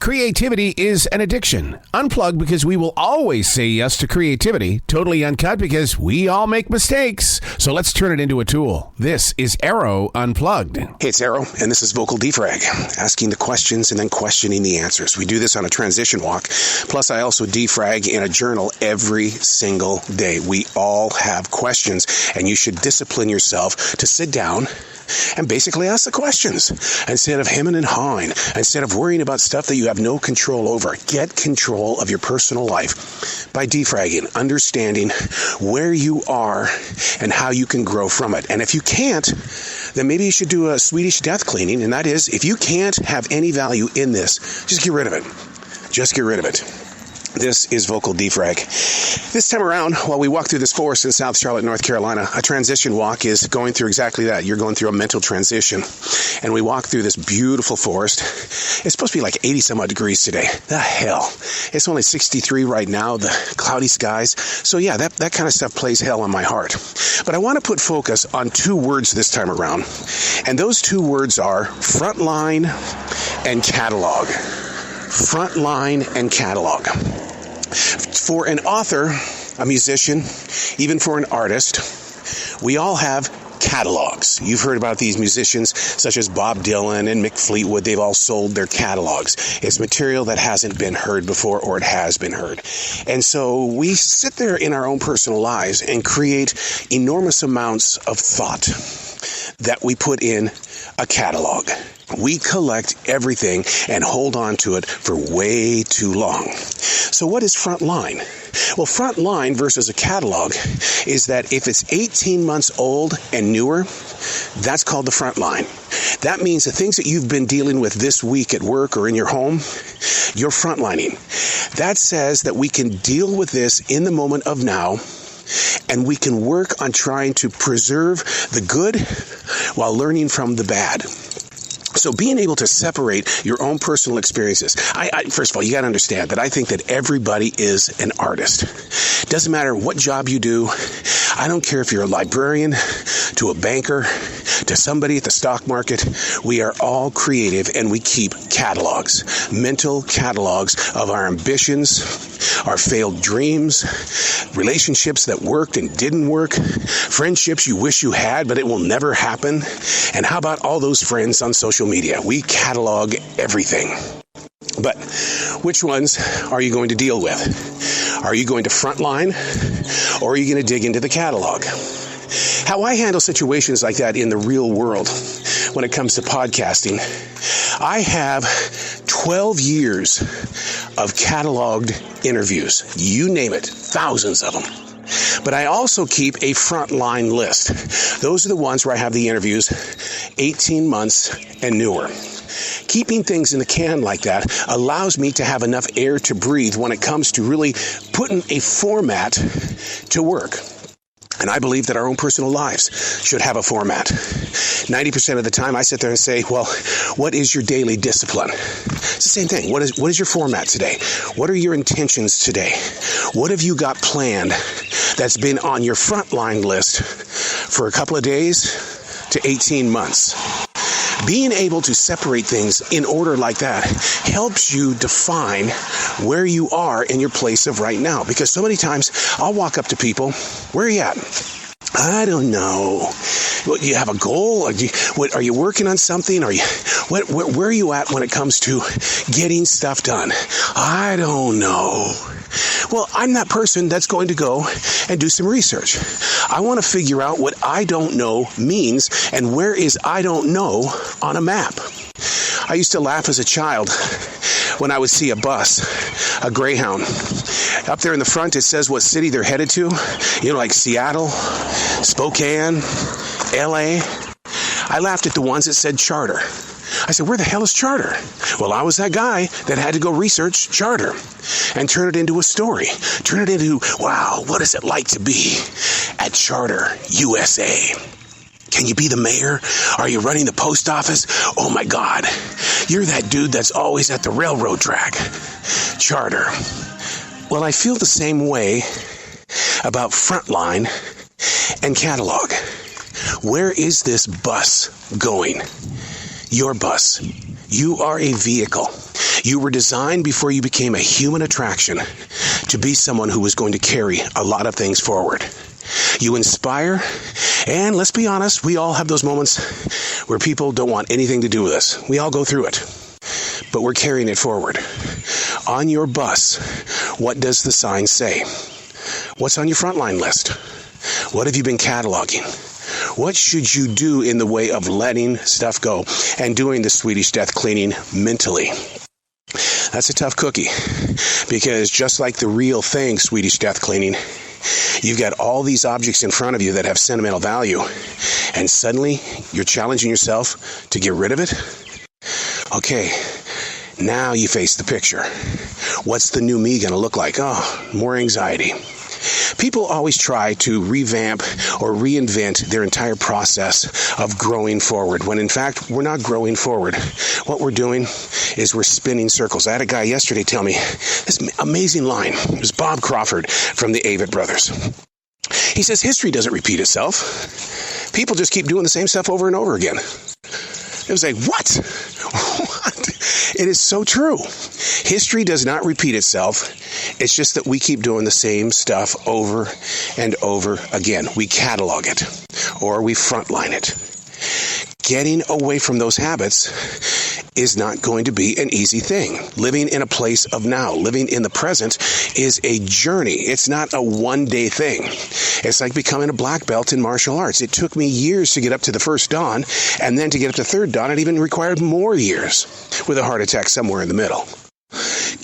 Creativity is an addiction. Unplugged because we will always say yes to creativity. Totally Uncut because we all make mistakes. So let's turn it into a tool. This is Arroe Unplugged. Hey, it's Arroe, and this is Vocal Defrag, asking the questions and then questioning the answers. We do this on a transition walk. Plus, I also defrag in a journal every single day. We all have questions, and you should discipline yourself to sit down and basically ask the questions instead of hemming and hawing, instead of worrying about stuff that you have no control over. Get control of your personal life by defragging, understanding where you are and how you can grow from it. And if you can't, then maybe you should do a Swedish death cleaning, and that is, if you can't have any value in this, just get rid of it. Just get rid of it. This is Vocal Defrag. This time around, while we walk through this forest in South Charlotte, North Carolina, a transition walk is going through exactly that. You're going through a mental transition. And we walk through this beautiful forest. It's supposed to be like 80 some odd degrees today. The hell. It's only 63 right now, the cloudy skies. So yeah, that kind of stuff plays hell on my heart. But I want to put focus on two words this time around. And those two words are frontline and catalog. Frontline and catalog. For an author, a musician, even for an artist, we all have catalogs. You've heard about these musicians such as Bob Dylan and Mick Fleetwood. They've all sold their catalogs. It's material that hasn't been heard before, or it has been heard. And so we sit there in our own personal lives and create enormous amounts of thought that we put in a catalog. We collect everything and hold on to it for way too long. So what is frontline? Well, frontline versus a catalog is that if it's 18 months old and newer, that's called the frontline. That means the things that you've been dealing with this week at work or in your home, you're frontlining. That says that we can deal with this in the moment of now, and we can work on trying to preserve the good while learning from the bad. So being able to separate your own personal experiences. First of all, you got to understand that I think that everybody is an artist. Doesn't matter what job you do. I don't care if you're a librarian, to a banker, to somebody at the stock market. We are all creative, and we keep catalogs, mental catalogs of our ambitions, our failed dreams, relationships that worked and didn't work, friendships you wish you had, but it will never happen. And how about all those friends on social media? We catalog everything. But which ones are you going to deal with? Are you going to frontline, or are you going to dig into the catalog? How I handle situations like that in the real world when it comes to podcasting, I have 12 years of cataloged interviews. You name it, thousands of them. But I also keep a frontline list. Those are the ones where I have the interviews 18 months and newer. Keeping things in the can like that allows me to have enough air to breathe when it comes to really putting a format to work. And I believe that our own personal lives should have a format. 90% of the time I sit there and say, well, what is your daily discipline? It's the same thing. What is your format today? What are your intentions today? What have you got planned that's been on your frontline list for a couple of days to 18 months? Being able to separate things in order like that helps you define where you are in your place of right now. Because so many times I'll walk up to people, where are you at? I don't know. Well, you have a goal? Are you working on something? Where are you at when it comes to getting stuff done? I don't know. Well, I'm that person that's going to go and do some research. I want to figure out what I don't know means and where is I don't know on a map. I used to laugh as a child when I would see a bus, a Greyhound. Up there in the front, it says what city they're headed to. Like Seattle, Spokane, LA. I laughed at the ones that said charter. I said, where the hell is charter? Well, I was that guy that had to go research charter and turn it into a story. Turn it into, wow, what is it like to be at Charter USA? Can you be the mayor? Are you running the post office? Oh my God, you're that dude that's always at the railroad track. Charter. Well, I feel the same way about frontline and catalog. Where is this bus going? Your bus. You are a vehicle. You were designed before you became a human attraction to be someone who was going to carry a lot of things forward. You inspire, and let's be honest, we all have those moments where people don't want anything to do with us. We all go through it, but we're carrying it forward. On your bus, what does the sign say? What's on your frontline list? What have you been cataloging? What should you do in the way of letting stuff go and doing the Swedish death cleaning mentally? That's a tough cookie, because just like the real thing, Swedish death cleaning, you've got all these objects in front of you that have sentimental value, and suddenly you're challenging yourself to get rid of it? Okay, now you face the picture. What's the new me going to look like? Oh, more anxiety. People always try to revamp or reinvent their entire process of growing forward, when in fact, we're not growing forward. What we're doing is we're spinning circles. I had a guy yesterday tell me this amazing line. It was Bob Crawford from the Avett Brothers. He says, history doesn't repeat itself. People just keep doing the same stuff over and over again. It was like, what? What? It is so true. History does not repeat itself. It's just that we keep doing the same stuff over and over again. We catalog it, or we frontline it. Getting away from those habits is not going to be an easy thing. Living in a place of now, living in the present, is a journey. It's not a one-day thing. It's like becoming a black belt in martial arts. It took me years to get up to the first dan, and then to get up to third dan, it even required more years, with a heart attack somewhere in the middle.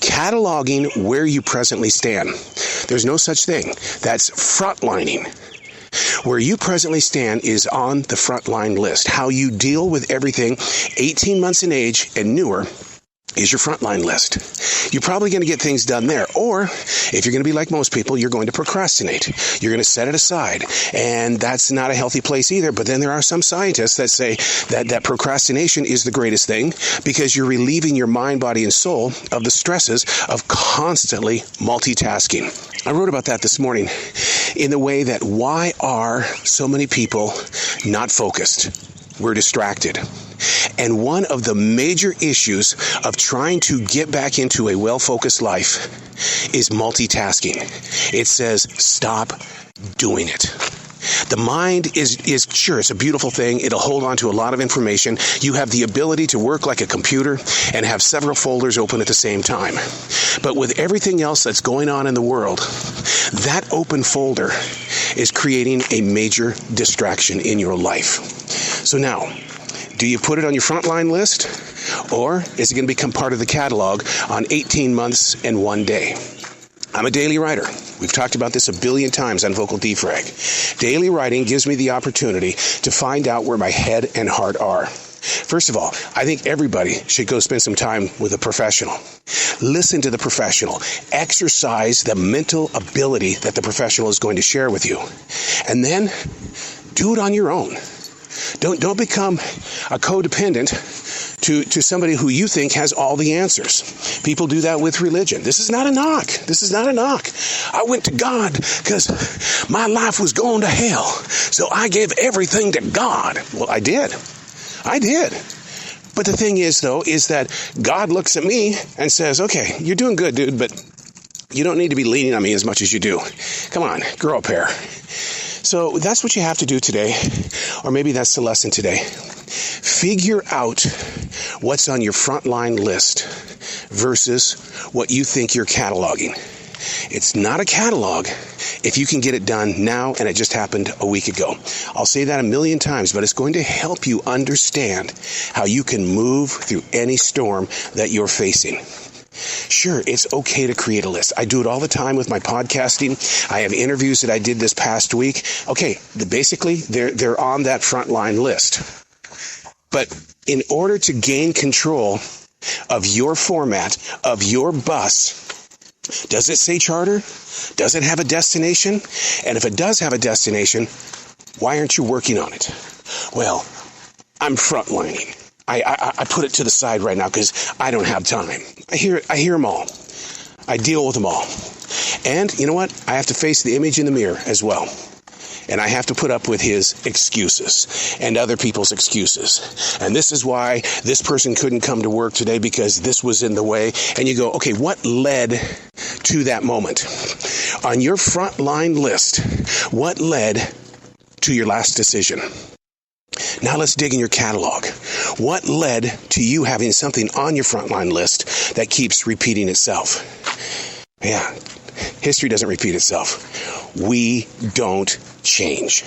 Cataloging where you presently stand. There's no such thing. That's frontlining. Where you presently stand is on the frontline list. How you deal with everything 18 months in age and newer is your frontline list. You're probably going to get things done there. Or, if you're going to be like most people, you're going to procrastinate. You're going to set it aside. And that's not a healthy place either. But then there are some scientists that say that procrastination is the greatest thing, because you're relieving your mind, body, and soul of the stresses of constantly multitasking. I wrote about that this morning in the way that why are so many people not focused? We're distracted. And one of the major issues of trying to get back into a well-focused life is multitasking. It says, stop doing it. The mind is sure, it's a beautiful thing. It'll hold on to a lot of information. You have the ability to work like a computer and have several folders open at the same time. But with everything else that's going on in the world, that open folder is creating a major distraction in your life. So now, do you put it on your frontline list, or is it going to become part of the catalog on 18 months and one day? I'm a daily writer. We've talked about this a billion times on Vocal Defrag. Daily writing gives me the opportunity to find out where my head and heart are. First of all, I think everybody should go spend some time with a professional. Listen to the professional. Exercise the mental ability that the professional is going to share with you. And then do it on your own. Don't become a codependent to somebody who you think has all the answers. People do that with religion. This is not a knock. This is not a knock. I went to God because my life was going to hell, so I gave everything to God. Well, I did. But the thing is, though, is that God looks at me and says, okay, you're doing good, dude, but you don't need to be leaning on me as much as you do. Come on, grow a pair. So that's what you have to do today, or maybe that's the lesson today. Figure out what's on your frontline list versus what you think you're cataloging. It's not a catalog if you can get it done now and it just happened a week ago. I'll say that a million times, but it's going to help you understand how you can move through any storm that you're facing. Sure, it's okay to create a list. I do it all the time with my podcasting. I have interviews that I did this past week. Okay, basically, they're on that frontline list. But in order to gain control of your format, of your bus, does it say charter? Does it have a destination? And if it does have a destination, why aren't you working on it? Well, I'm frontlining. I put it to the side right now because I don't have time. I hear them all. I deal with them all. And you know what? I have to face the image in the mirror as well. and I have to put up with his excuses and other people's excuses. And this is why this person couldn't come to work today because this was in the way. And you go, okay, what led to that moment? On your frontline list, what led to your last decision? Now let's dig in your catalog. What led to you having something on your frontline list that keeps repeating itself? Yeah, history doesn't repeat itself. We don't change.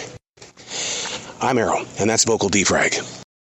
I'm Arroe, and that's Vocal Defrag.